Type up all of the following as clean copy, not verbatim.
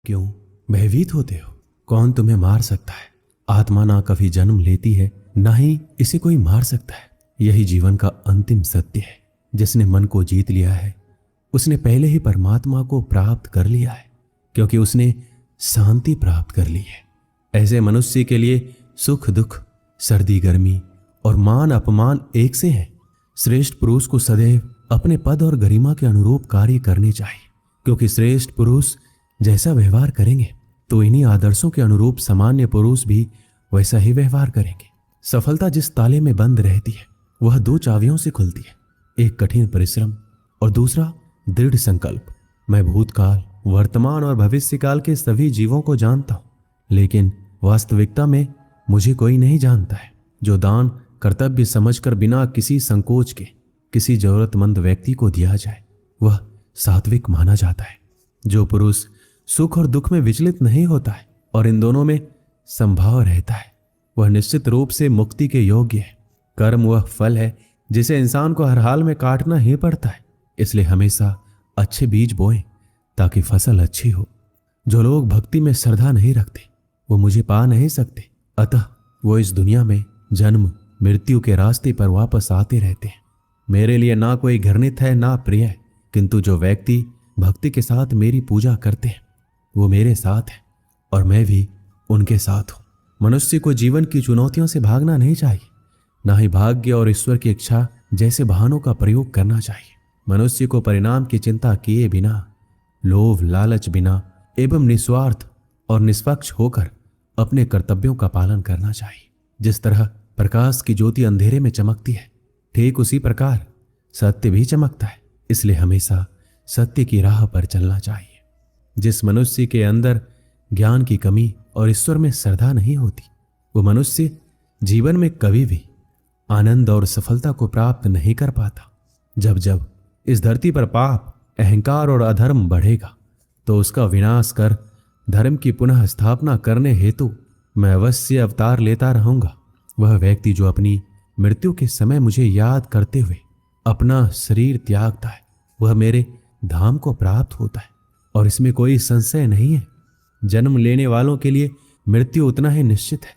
क्यों भयभीत होते हो? कौन तुम्हें मार सकता है? आत्मा ना कभी जन्म लेती है, ना ही इसे कोई मार सकता है। यही जीवन का अंतिम सत्य है। जिसने मन को जीत लिया है उसने पहले ही परमात्मा को प्राप्त कर लिया है, क्योंकि उसने शांति प्राप्त कर ली है। ऐसे मनुष्य के लिए सुख दुख, सर्दी गर्मी और मान अपमान एक से है। श्रेष्ठ पुरुष को सदैव अपने पद और गरिमा के अनुरूप कार्य करने चाहिए, क्योंकि श्रेष्ठ पुरुष जैसा व्यवहार करेंगे तो इन्हीं आदर्शों के अनुरूप सामान्य पुरुष भी वैसा ही व्यवहार करेंगे। सफलता जिस ताले में बंद रहती है वह दो चाबियों से खुलती है, एक कठिन परिश्रम और दूसरा दृढ़ संकल्प। मैं भूतकाल, वर्तमान और भविष्यकाल के सभी जीवों को जानता हूं, लेकिन वास्तविकता में मुझे कोई नहीं जानता है। जो दान कर्तव्य समझकर बिना किसी संकोच के किसी जरूरतमंद व्यक्ति को दिया जाए वह सात्विक माना जाता है। जो पुरुष सुख और दुख में विचलित नहीं होता है और इन दोनों में संभाव रहता है वह निश्चित रूप से मुक्ति के योग्य है। कर्म वह फल है जिसे इंसान को हर हाल में काटना ही पड़ता है, इसलिए हमेशा अच्छे बीज बोएं ताकि फसल अच्छी हो। जो लोग भक्ति में श्रद्धा नहीं रखते वो मुझे पा नहीं सकते, अतः वो इस दुनिया में जन्म मृत्यु के रास्ते पर वापस आते रहते हैं। मेरे लिए ना कोई घृणित है ना प्रिय है, किंतु जो व्यक्ति भक्ति के साथ मेरी पूजा करते हैं वो मेरे साथ है और मैं भी उनके साथ हूं। मनुष्य को जीवन की चुनौतियों से भागना नहीं चाहिए, ना ही भाग्य और ईश्वर की इच्छा जैसे बहानों का प्रयोग करना चाहिए। मनुष्य को परिणाम की चिंता किए बिना, लोभ लालच बिना एवं निस्वार्थ और निष्पक्ष होकर अपने कर्तव्यों का पालन करना चाहिए। जिस तरह प्रकाश की ज्योति अंधेरे में चमकती है, ठीक उसी प्रकार सत्य भी चमकता है, इसलिए हमेशा सत्य की राह पर चलना चाहिए। जिस मनुष्य के अंदर ज्ञान की कमी और ईश्वर में श्रद्धा नहीं होती वो मनुष्य जीवन में कभी भी आनंद और सफलता को प्राप्त नहीं कर पाता। जब जब इस धरती पर पाप, अहंकार और अधर्म बढ़ेगा तो उसका विनाश कर धर्म की पुनः स्थापना करने हेतु मैं अवश्य अवतार लेता रहूंगा। वह व्यक्ति जो अपनी मृत्यु के समय मुझे याद करते हुए अपना शरीर त्यागता है वह मेरे धाम को प्राप्त होता है, और इसमें कोई संशय नहीं है। जन्म लेने वालों के लिए मृत्यु उतना ही निश्चित है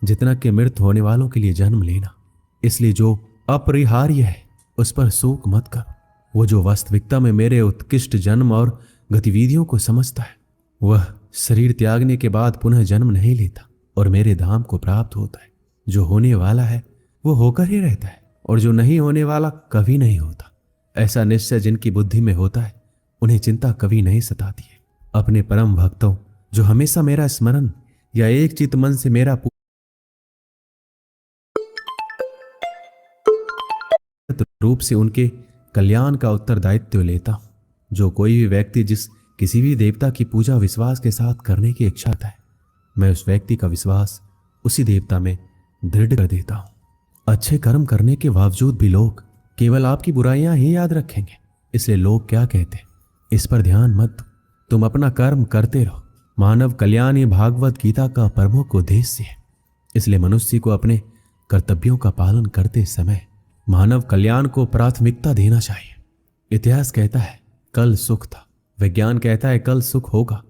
जितना कि मृत होने वालों के लिए जन्म लेना। इसलिए जो अपरिहार्य है उस पर शोक मत करो। वो जो वास्तविकता में मेरे उत्कृष्ट जन्म और गतिविधियों को समझता है वह शरीर त्यागने के बाद पुनः जन्म नहीं लेता और मेरे धाम को प्राप्त होता है। जो होने वाला है वो होकर ही रहता है और जो नहीं होने वाला कभी नहीं होता। ऐसा निश्चय जिनकी बुद्धि में होता है उन्हें चिंता कभी नहीं सताती है। अपने परम भक्तों जो हमेशा मेरा स्मरण या एक चित मन से मेरा रूप से उनके कल्याण का उत्तरदायित्व लेता हूं। जो कोई भी व्यक्ति जिस किसी भी देवता की पूजा विश्वास के साथ करने की इच्छा है मैं उस व्यक्ति का विश्वास उसी देवता में दृढ़ कर देता हूं। अच्छे कर्म करने के बावजूद भी लोग केवल आपकी बुराइयां ही याद रखेंगे, इसलिए लोग क्या कहते हैं इस पर ध्यान मत दो। तुम अपना कर्म करते रहो। मानव कल्याण ही भागवत गीता का प्रमुख उद्देश्य है, इसलिए मनुष्य को अपने कर्तव्यों का पालन करते समय मानव कल्याण को प्राथमिकता देना चाहिए। इतिहास कहता है कल सुख था, विज्ञान कहता है कल सुख होगा,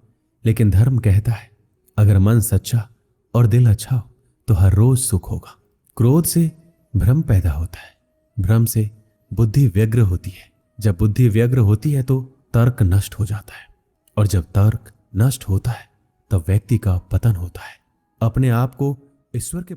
लेकिन धर्म कहता है अगर मन सच्चा और दिल अच्छा हो तो हर रोज सुख होगा। क्रोध से भ्रम पैदा होता है, भ्रम से बुद्धि व्यग्र होती है, जब बुद्धि व्यग्र होती है तो तर्क नष्ट हो जाता है, और जब तर्क नष्ट होता है तब व्यक्ति का पतन होता है। अपने आप को ईश्वर के